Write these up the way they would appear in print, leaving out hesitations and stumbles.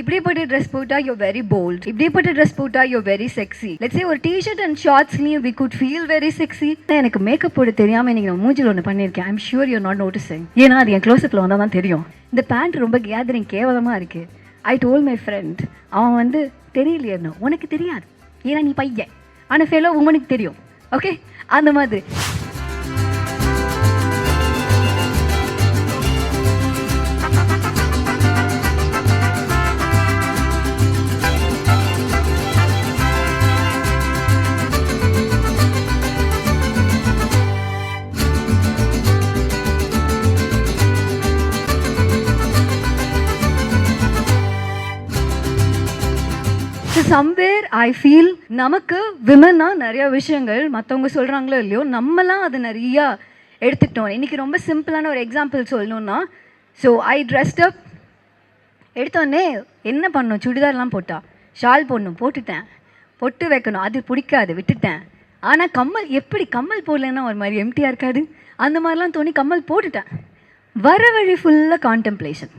இப்படிப்பட்ட ட்ரெஸ் போட்டா you very bold, இப்படிப்பட்ட ட்ரெஸ் போட்டா you very sexy. Let's say ஒரு டிஷர்ட் அண்ட் ஷார்ட்ஸ்லயும் we good feel very sexy. எனக்கு மேக்கப் போட தெரியாம இன்னைக்கு நான் மூஞ்சில் ஒன்று பண்ணியிருக்கேன். I'm sure you not noticing. ஏன்னா அது என் க்ளோஸ்அப்ல வந்தால் தான் தெரியும். இந்த பேண்ட் ரொம்ப கேதரிங் கேவலமாக இருக்கு. ஐ டோல் மை ஃப்ரெண்ட், அவன் வந்து தெரியலையேன்னு. உனக்கு தெரியாது ஏன்னா நீ பையன், ஆனால் ஃபெலோ உமனுக்கு தெரியும். ஓகே, அந்த மாதிரி. சம்வேர் ஐ ஃபீல் நமக்கு விமன்னா நிறைய விஷயங்கள் மற்றவங்க சொல்கிறாங்களோ இல்லையோ நம்மலாம் அது நிறையா எடுத்துக்கிட்டோம். இன்றைக்கி ரொம்ப சிம்பிளான ஒரு எக்ஸாம்பிள் சொல்லணுன்னா, ஸோ ஐ ட்ரெஸ்ட் அப், எடுத்தோடனே என்ன பண்ணணும், சுடிதார்லாம் போட்டா ஷால் போடணும், போட்டுட்டேன். பொட்டு வைக்கணும், அது பிடிக்காது, விட்டுட்டேன். ஆனால் கம்மல், எப்படி கம்மல் போடலன்னா ஒரு மாதிரி எம்டியாக இருக்காது, அந்த மாதிரிலாம் தோணி கம்மல் போட்டுட்டேன். வர வழி ஃபுல்லாக கான்டெம்ப்ளேஷன்.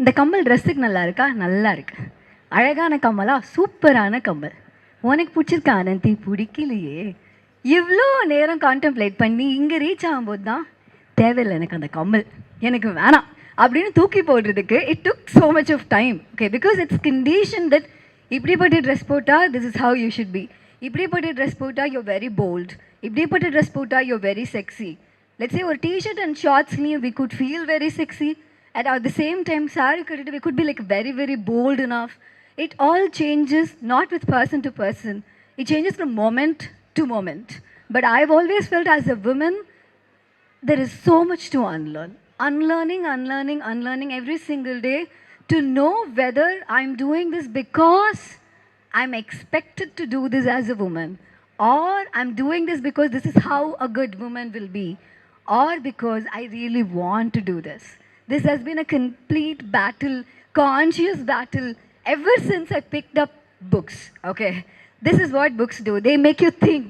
இந்த கம்மல் ட்ரெஸ்ஸுக்கு நல்லா இருக்கா, நல்லா இருக்கு, அழகான கம்மலா, சூப்பரான கம்மல், உனக்கு பிடிச்சிருக்கா அனந்தி, பிடிக்கலையே. இவ்வளோ நேரம் கான்டெம்ப்ளேட் பண்ணி இங்கே ரீச் ஆகும்போது தான் தேவையில்லை எனக்கு அந்த கம்மல், எனக்கு வேணாம் அப்படின்னு தூக்கி போடுறதுக்கு it took so much of time. Okay, because it's condition that இப்படிப்பட்ட ட்ரெஸ் போட்டால் this is how you should be, இப்படிப்பட்ட ட்ரெஸ் போட்டால் யூ வெரி போல்ட், இப்படிப்பட்ட ட்ரெஸ் போட்டால் you very sexy. Let's say ஒரு டிஷர்ட் அண்ட் ஷார்ட்ஸ்லேயும் we good feel very sexy. And at the same time, saree kadittu we could be like very, very bold enough. It all changes, not with person to person. It changes from moment to moment. But I've always felt as a woman, there is so much to unlearn. Unlearning every single day to know whether I'm doing this because I'm expected to do this as a woman, or I'm doing this because this is how a good woman will be, or because I really want to do this. This has been a complete battle, conscious battle, ever since I picked up books. Okay, this is what books do. They make you think.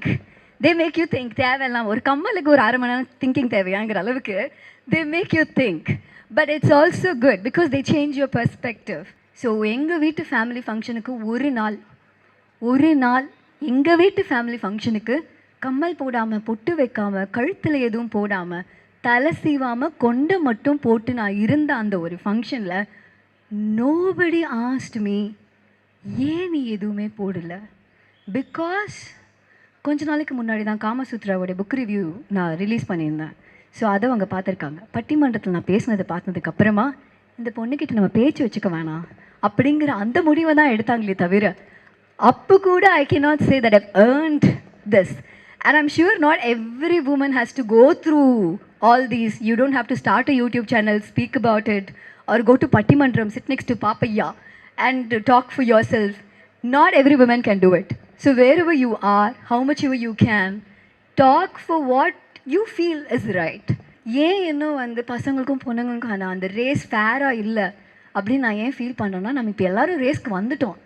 தேவையெல்லாம் ஒரு கம்மலுக்கு ஒரு அரை மணி நேரம் thinking தேவையாங்கிற அளவுக்கு they make you think. But it's also good because they change your perspective. So எங்கள் வீட்டு family ஃபங்க்ஷனுக்கு ஒரு நாள் எங்கள் வீட்டு ஃபேமிலி ஃபங்க்ஷனுக்கு கம்மல் போடாமல், பொட்டு வைக்காமல், கழுத்தில் எதுவும் போடாமல், தலை சீவாமல், கொண்டை மட்டும் போட்டு நான் இருந்த அந்த ஒரு ஃபங்க்ஷனில் நோபடி ஆஸ்ட் மீ ஏன் நீ எதுவுமே போடலை. பிகாஸ் கொஞ்ச நாளைக்கு முன்னாடி தான் காமசூத்ராவோடைய புக் ரிவ்யூ நான் ரிலீஸ் பண்ணியிருந்தேன். ஸோ அதை அவங்க பார்த்துருக்காங்க. பட்டிமன்றத்தில் நான் பேசினதை பார்த்ததுக்கப்புறமா இந்த பொண்ணுக்கிட்ட நம்ம பேச்சு வச்சுக்க வேணாம் அப்படிங்கிற அந்த முடிவை தான் எடுத்தாங்களே தவிர, அப்போ கூட I cannot say that I've earned this. And I'm sure not every woman has to go through all these. You don't have to start a YouTube channel, speak about it, or go to Pattimandram, sit next to Papaya and talk for yourself. Not every woman can do it. So wherever you are, how much ever you can, talk for what you feel is right. ஏன் இன்னும் வந்து பசங்களுக்கும் பொண்ணுங்களுக்கும் அந்த race ஃபேராக இல்லை அப்படின்னு நான் ஏன் feel பண்ணுறேன்னா, நம்ம இப்போ எல்லோரும் ரேஸ்க்கு வந்துட்டோம்,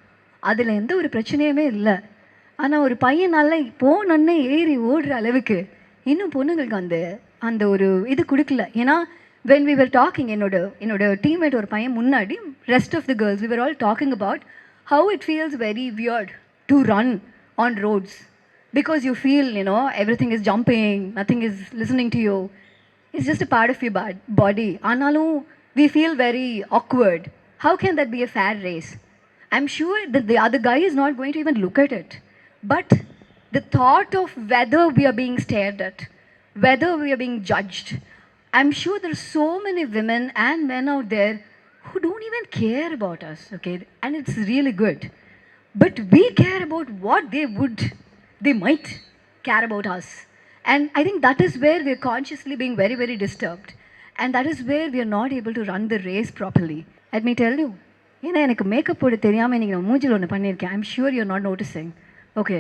அதில் எந்த ஒரு பிரச்சனையுமே இல்லை. ஆனால் ஒரு பையனால் போனோன்னே ஏறி ஓடுற அளவுக்கு இன்னும் பொண்ணுங்களுக்கு அந்த ஒரு இது கொடுக்கல. ஏன்னா when we were talking, என்னோட டீம்மேட் ஒரு பையன் முன்னாடி, rest of the girls, we were all talking about how it feels very weird to run on roads because you feel, everything is jumping, nothing is listening to you. It's just a part of your body. ஆனாலும் we feel very awkward. How can that be a fair race? I'm sure that the other guy is not going to even look at it. But the thought of whether we are being stared at, whether we are being judged, I'm sure there are so many women and men out there who don't even care about us, okay? And it's really good. But we care about what they might care about us. And I think that is where we are consciously being very, very disturbed. And that is where we are not able to run the race properly. Let me tell you, ஏன்னா எனக்கு makeup போட தெரியாமல் இன்றைக்கி நான் மூஞ்சில் ஒன்று பண்ணியிருக்கேன். I'm sure you not noticing. Okay,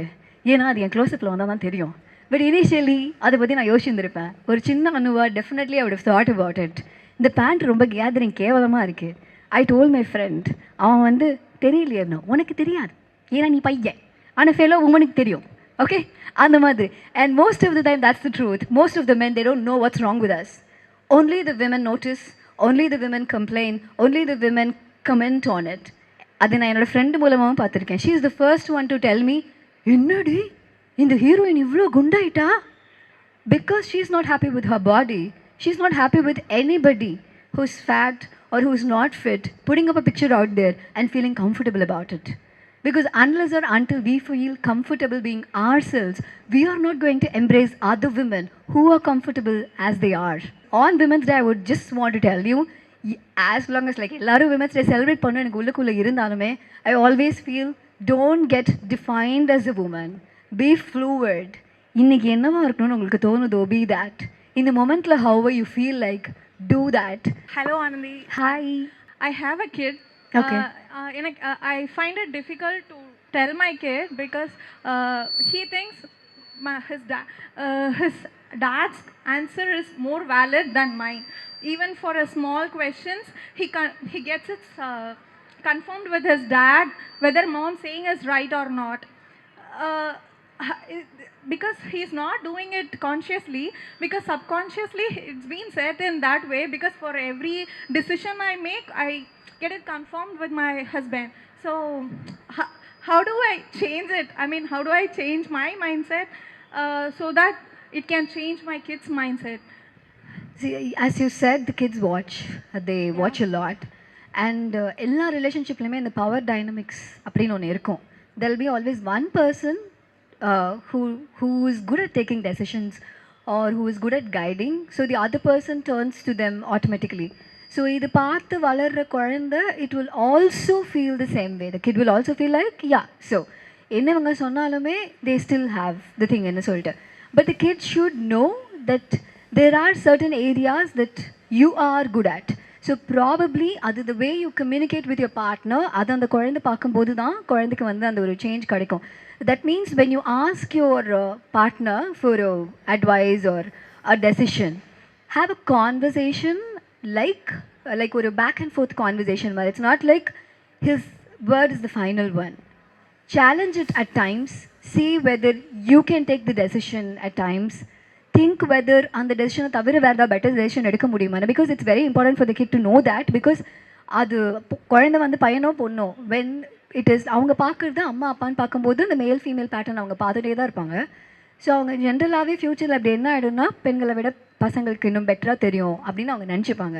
ஏன்னா அது என் க்ளோஸ்அப்பில் வந்தால் தான் தெரியும். பட் இனிஷியலி அதை பற்றி நான் யோசிச்சுருந்துருப்பேன். ஒரு சின்ன அனுவா definitely I would have thought about it. இந்த பேண்ட் ரொம்ப கேதரிங் கேவலமாக இருக்குது. ஐ டோல் மை ஃப்ரெண்ட், அவன் வந்து தெரியலையேன்னு. உனக்கு தெரியாது ஏன்னா நீ பையன், ஆனால் ஃபெலோ உமனுக்கு தெரியும். ஓகே, அந்த மாதிரி. And most of the time that's the truth. Most of the men, they don't know what's wrong with us. Only the women notice, only the women complain, only the women comment on it. அது நான் என்னோடய friend மூலமாகவும் பார்த்துருக்கேன். She is the first one to tell me, என்னடி இந்த heroine இவ்வளோ குண்டாயிட்டா? Because she's not happy with her body. She's not happy with anybody who's fat or who's not fit, putting up a picture out there and feeling comfortable about it. Because unless or until we feel comfortable being ourselves, we are not going to embrace other women who are comfortable as they are. On Women's Day, I would just want to tell you, as long as like எல்லாரும் Women's Day celebrate பண்ண எனக்கு உள்ளுக்குள்ள இருந்தாலுமே, I always feel don't get defined as a woman. Be fluid. இன்னைக்கு என்னவா இருக்கணும்னு உங்களுக்கு தோணுதோ, be that. In the momentல however you feel like, do that. Hello Ananthi. Hi. I have a kid. Okay. I find it difficult to tell my kid because he thinks his dad's answer is more valid than mine. Even for a small questions, he gets it confirmed with his dad whether mom saying is right or not. Because he's not doing it consciously, because subconsciously it's been said in that way, because for every decision I make, I get it confirmed with my husband. So how do I change it? I mean, how do I change my mindset so that it can change my kids' mindset? See, as you said, the kids watch. They watch a lot. And எல்லா ரிலேஷன்ஷிப்லையுமே இந்த power dynamics அப்படின்னு ஒன்று இருக்கும். There'll be always one person who is good at taking decisions or who is good at guiding, so the other person turns to them automatically. So இது பார்த்து வளர்ற குழந்தை, it will also feel the same way. The kid will also feel like, yeah, so என்னவங்க சொன்னாலுமே they still have the thing என்ன சொல்லிட்டு. But the kid should know that there are certain areas that you are good at. So probably அது the way you communicate with your partner, அது அந்த குழந்தை பார்க்கும்போது தான் குழந்தைக்கு வந்து அந்த ஒரு சேஞ்ச் கிடைக்கும். That means when you ask your partner for advice or a decision, have a conversation like a back and forth conversation where it's not like his word is the final one. Challenge it at times, see whether you can take the decision at times, think whether அந்த டெசிஷனை தவிர வேறு ஏதாவது better decision எடுக்க முடியுமா, because it's very important for the kid to know that, because அது குழந்தை வந்து பையனோ பொண்ணோ when இட் இஸ் அவங்க பார்க்குறது அம்மா அப்பான்னு பார்க்கும்போது இந்த மேல் ஃபீமேல் பேட்டர்ன் அவங்க பார்த்துட்டே தான் இருப்பாங்க. ஸோ அவங்க ஜென்ரலாகவே ஃப்யூச்சரில் அப்படி என்ன ஆகிடும்னா, பெண்களை விட பசங்களுக்கு இன்னும் பெட்டராக தெரியும் அப்படின்னு அவங்க நினச்சிப்பாங்க.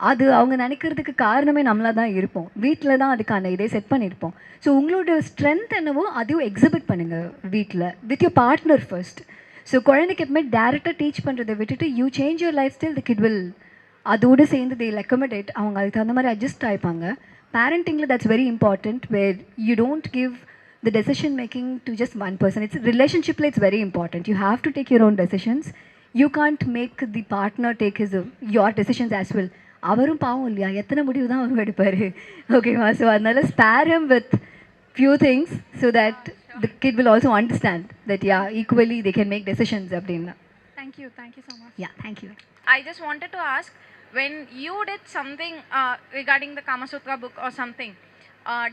அது அவங்க நினைக்கிறதுக்கு காரணமே நம்மளாக தான் இருப்போம். வீட்டில் தான் அதுக்கான இதே செட் பண்ணியிருப்போம். ஸோ உங்களோட ஸ்ட்ரென்த் என்னவோ அதையும் எக்ஸிபிட் பண்ணுங்கள் வீட்டில் with your partner first. So குழந்தைக்கு எப்பவுமே டேரெக்டாக டீச் பண்ணுறதை விட்டுட்டு you change your life style, the kit will அதோடு சேர்ந்து தே அக்கமடேட், அவங்க அதுக்கு தகுந்த மாதிரி adjust ஆகிப்பாங்க. Parentingly, that's very important, where you don't give the decision making to just one person. It's relationship, it's very important. You have to take your own decisions. You can't make the partner take your decisions as well. அவரும் பாவம் இல்லையா, எத்தனை முடிவு தான் அவரும் எடுப்பார். ஓகேவா? So அதனால spare him with few things so that the kid will also understand that equally they can make decisions அப்படின்னா. Thank you so much. Yeah, thank you. I just wanted to ask, when you did something regarding the Kama Sutra book or something,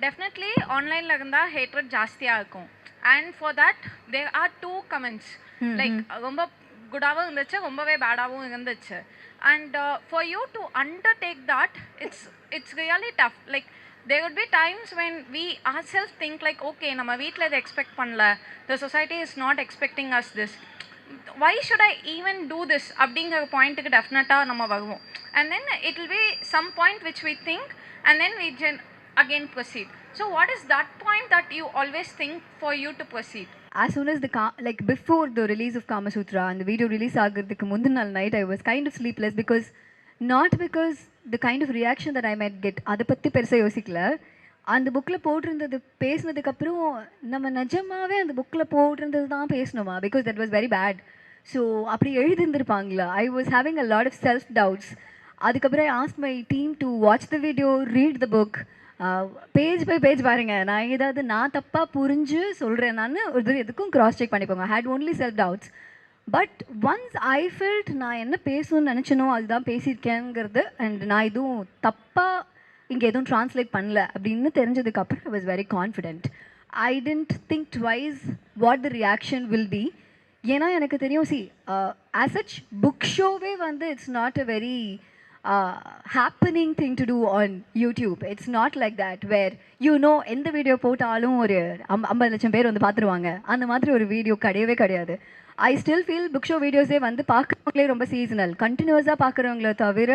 definitely online laganda hatred jastiya irukum, and for that there are two comments, like romba goodava irundhuchu, rombave badavum irundhuchu, and for you to undertake that, it's really tough. Like there would be times when we ourselves think like, okay, nama veetla idu expect pannala, the society is not expecting us this, why should I even do this அப்படிங்கிற பாயிண்ட்டுக்கு டெஃபினட்டாக நம்ம வருவோம். And then it will be some point which we think, and then we again proceed. So what is that point that you always think for you to proceed? As soon as before the release of Kama Sutra and the video release ஆகிறதுக்கு முந்தின நாள் night, I was kind of sleepless, because the kind of reaction that I might get, அதை பற்றி பெருசாக யோசிக்கல. அந்த புக்கில் போட்டிருந்தது பேசினதுக்கப்புறம் நம்ம நிஜமாகவே அந்த புக்கில் போட்டிருந்தது தான் பேசணுமா, because that was very bad. So அப்படி எழுதிருந்துருப்பாங்களா? I was having a lot of self doubts. அதுக்கப்புறம் I ask my team to watch the video, read the book, page by page பாருங்கள். நான் தப்பாக புரிஞ்சு சொல்கிறேன், நான் ஒரு எதுக்கும் க்ராஸ் செக் பண்ணிக்கோங்க. I had only self doubts. But once I felt நான் என்ன பேசணும்னு நினச்சனோ அதுதான் பேசியிருக்கேங்கிறது, அண்ட் நான் எதுவும் தப்பாக இங்கே எதுவும் ட்ரான்ஸ்லேட் பண்ணல அப்படின்னு தெரிஞ்சதுக்கப்புறம் I was very confident. I tend think twice what the reaction will be. ஏன்னா எனக்கு தெரியும், ஆஸ் சச் புக் ஷோவே வந்து it's not a very happening thing to do on YouTube. It's not like that where எந்த video போட்டாலும் ஒரு 50 லட்சம் பேர் வந்து பார்த்துருவாங்க. அந்த மாதிரி ஒரு வீடியோ கிடையவே கிடையாது. I still feel book show வீடியோஸே வந்து பார்க்குறவங்களே ரொம்ப சீசனல், கண்டினியூஸாக பார்க்குறவங்கள தவிர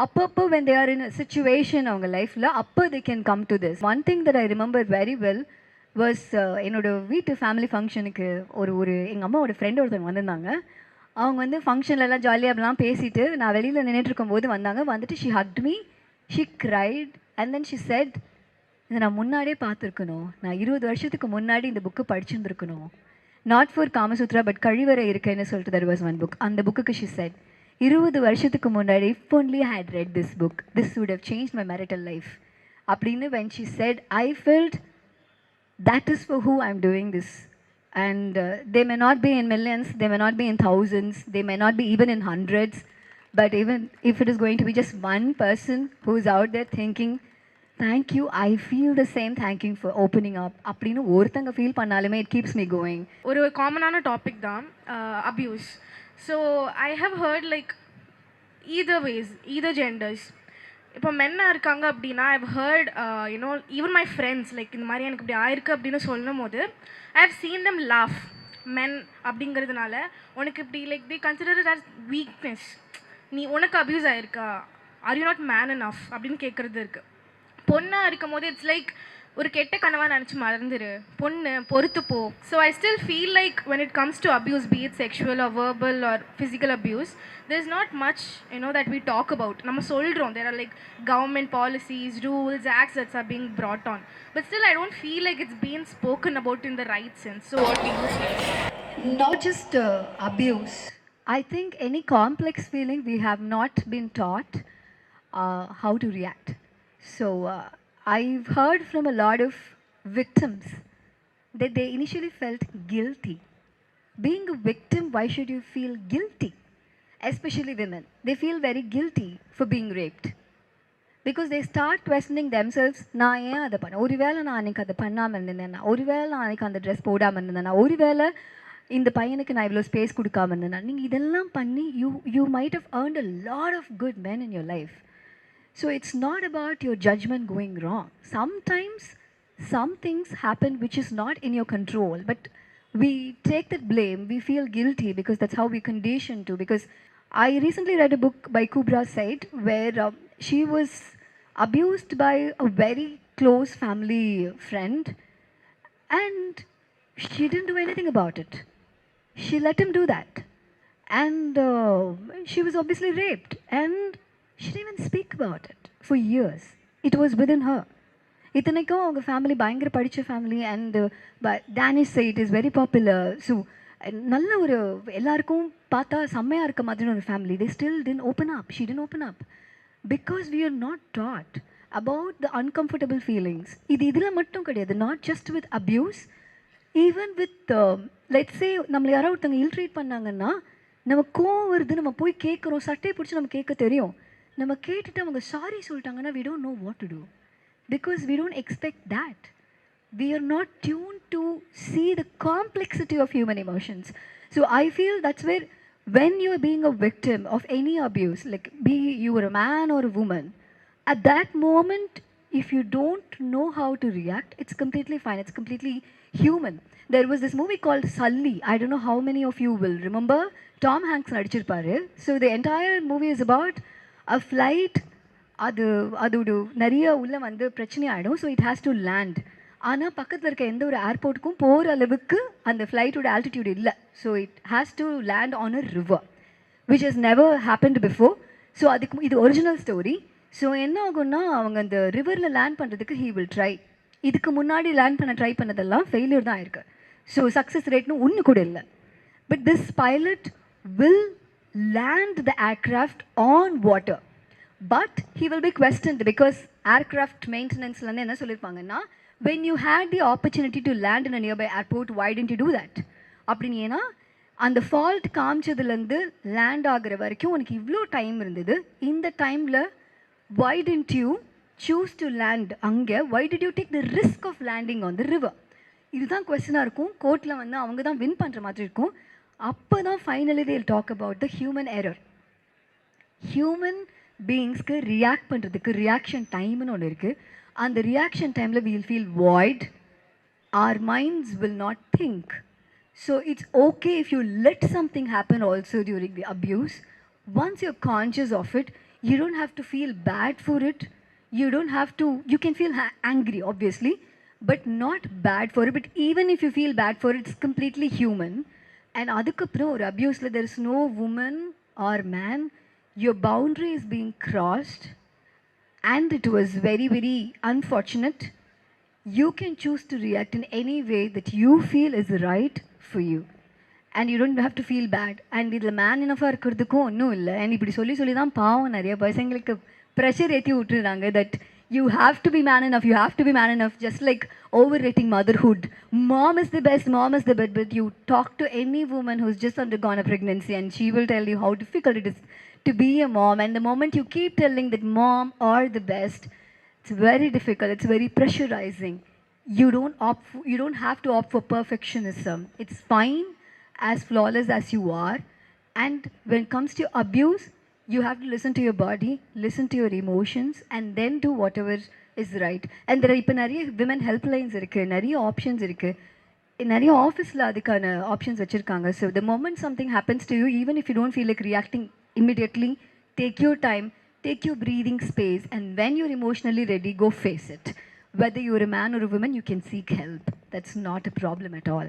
அப்பப்போ when they are in a situation அவங்க லைஃப்பில் அப்போ they can come to this. One thing that I remember very well was என்னோட வீட்டு ஃபேமிலி ஃபங்க்ஷனுக்கு ஒரு எங்கள் அம்மாவோட ஃப்ரெண்ட் ஒருத்தவங்க வந்திருந்தாங்க. அவங்க வந்து ஃபங்க்ஷன்லலாம் ஜாலியாக அப்படிலாம் பேசிட்டு நான் வெளியில் நின்றுட்டுருக்கும் போது வந்துட்டு she hugged me, she cried and then she said, இதை நான் முன்னாடியே பார்த்துருக்கணும், நான் 20 வருஷத்துக்கு முன்னாடி இந்த புக்கு படிச்சுருந்துருக்கணும். நாட் ஃபார் காமசூத்ரா பட் கழிவறை இருக்கேன்னு சொல்லிட்டு தட் வாஸ் ஒன் புக். அந்த புக்குக்கு ஷி செட் 20 வருஷத்துக்கு முன்னாடி if only I had read this book this would have change my marital life அப்படின்னு when she said, I felt that is for who I'm doing this. And they may not be in millions, they may not be in thousands, they may not be even in hundreds, but even if it is going to be just one person who's out there thinking, thank you, I feel the same, thank you for opening up அப்படின்னு ஒருத்தங்க feel பண்ணாலுமே it keeps me going. ஒரு காமனான topic தான் abuse. So I have heard like either ways, either genders. இப்போ மென்னாக இருக்காங்க அப்படின்னா I've heard you know even my friends like இந்த மாதிரி எனக்கு இப்படி ஆயிருக்கு அப்படின்னு சொல்லும் போது I have seen them laugh. Men அப்படிங்கிறதுனால உனக்கு இப்படி like the consider it as weakness, நீ உனக்கு அப்யூஸ் ஆகிருக்கா, are you not man enough அப்படின்னு கேட்குறது இருக்குது. பொண்ணாக இருக்கும் போது இட்ஸ் லைக் ஒரு கெட்ட கனவாக நினச்சி மறந்துடு, பொண்ணு பொறுத்துப்போ. So I still feel like when it comes to abuse, be it sexual or verbal or physical abuse, there's not much that we talk about. நம்ம சொல்கிறோம், there are like government policies, rules, acts that are being brought on, but still I don't feel like it's being spoken about in the right sense. So what do you say? Not just abuse. I think any complex feeling we have not been taught how to react. So I've heard from a lot of victims that they initially felt guilty. Being a victim, why should you feel guilty? Especially women. They feel very guilty for being raped. Because they start questioning themselves, நான் ஏன் அதை பண்ண, ஒருவேளை நான் அன்றைக்கி அதை பண்ணாமல் இருந்தேன்னா, ஒருவேளை நான் அன்றைக்கி அந்த ட்ரெஸ் போடாமல் இருந்தேன்னா, ஒருவேளை இந்த பையனுக்கு நான் இவ்வளோ ஸ்பேஸ் கொடுக்காம இருந்தேன்னா, நீங்கள் இதெல்லாம் பண்ணி you might have earned a lot of good men in your life. So it's not about your judgment going wrong. Sometimes some things happen which is not in your control, but we take that blame, we feel guilty because that's how we conditioned to. Because I recently read a book by Kubra Said where she was abused by a very close family friend and she didn't do anything about it. She let him do that. And she was obviously raped and she didn't even speak about it for years. It was within her. இத்தனைக்கும் அவங்க family பயங்கர படித்த family and Danish side is very popular. So நல்ல ஒரு எல்லாருக்கும் பார்த்தா செம்மையாக இருக்க மாதிரி ஒரு family. They still didn't open up. She didn't open up because we are not taught about the uncomfortable feelings. இதில் மட்டும் கிடையாது, not just with abuse, even with let's say நம்மளை யாராவது ஒருத்தவங்க இல்ட்ரீட் பண்ணாங்கன்னா நம்ம கோவம் வருது, நம்ம போய் கேட்குறோம், சட்டையை பிடிச்சி நம்ம கேட்க தெரியும், நம்ம கேட்டுட்டு அவங்க சாரி சொல்லிட்டாங்கன்னா we don't know what to do because we don't expect that. We are not tuned to see the complexity of human emotions. So I feel that's where when you are being a victim of any abuse, like be you are a man or a woman, at that moment if you don't know how to react, it's completely fine, it's completely human. There was this movie called Sully. I don't know how many of you will remember. Tom Hanks நடிச்சிருப்பாரு. So the entire movie is about a flight. அதோட நிறைய உள்ள வந்து பிரச்சனை ஆகிடும். So it has to land. ஆனால் பக்கத்தில் இருக்க எந்த ஒரு ஏர்போர்ட்டுக்கும் போகிற அளவுக்கு அந்த ஃப்ளைட்டோட ஆல்டிடியூட் இல்லை. So it has to land on a river which has never happened before. So அதுக்கு இது ஒரிஜினல் ஸ்டோரி. ஸோ என்ன ஆகும்னா அவங்க அந்த ரிவரில் லேண்ட் பண்ணுறதுக்கு ஹீ வில் ட்ரை. இதுக்கு முன்னாடி லேண்ட் பண்ண ட்ரை பண்ணதெல்லாம் ஃபெயிலியர் தான் இருக்குது. ஸோ சக்ஸஸ் ரேட்னு ஒன்று கூட இல்லை. But this pilot will land the aircraft on water. But he will be questioned because aircraft maintenance la enna sollirpaanga, when you had the opportunity to land in a nearby airport, why didn't you do that? அப்படின்னா அந்த fault காமிச்சதுலேருந்து land ஆகிற வரைக்கும் உனக்கு இவ்வளோ time இருந்தது. இந்த டைமில் why didn't you choose to land அங்கே? why did you take the risk of landing on the river? இதுதான் கொஸ்டினாக இருக்கும். கோர்ட்டில் வந்து அவங்க தான் வின் பண்ணுற மாதிரி இருக்கும். அப்போ தான் finally they'll talk about the human error. Human பீயிங்ஸ்க்கு ரியாக்ட் பண்ணுறதுக்கு ரியாக்ஷன் டைம்னு ஒன்று இருக்குது. அந்த ரியாக்ஷன் டைமில் we'll feel void, our minds will not think. So it's okay if you let something happen also during the abuse. Once you're conscious of it, you don't have to feel bad for it. You don't have to, you can feel angry obviously, but not bad for it. But even if you feel bad for it, it's completely human. And adukapra or abuse la there is no woman or man, your boundary is being crossed, and it was very very unfortunate. You can choose to react in any way that you feel is right for you, and you don't have to feel bad. And இதில் man இனஃபாக இருக்கிறதுக்கும் ஒன்றும் இல்லை. And இப்படி சொல்லி சொல்லி தான் பாவம் நிறைய பசங்களுக்கு ப்ரெஷர் ஏற்றி விட்டுறாங்க that you have to be man enough, you have to be man enough, just like overrating motherhood. Mom is the best, mom is the best. But you talk to any woman who's just undergone a pregnancy and she will tell you how difficult it is to be a mom. And the moment you keep telling that mom are the best, it's very difficult, it's very pressurizing. You don't have to opt for perfectionism. It's fine as flawless as you are. And when it comes to abuse, you have to listen to your body, listen to your emotions, and then do whatever is right. And there are இப்போ நிறைய women helplines இருக்குது, நிறைய options இருக்குது, நிறைய ஆஃபீஸில் அதுக்கான options வச்சுருக்காங்க. So the moment something happens to you, even if you don't feel like reacting immediately, take your time, take your breathing space, and when you're emotionally ready, go face it. Whether you're a man or a woman, you can seek help. That's not a problem at all.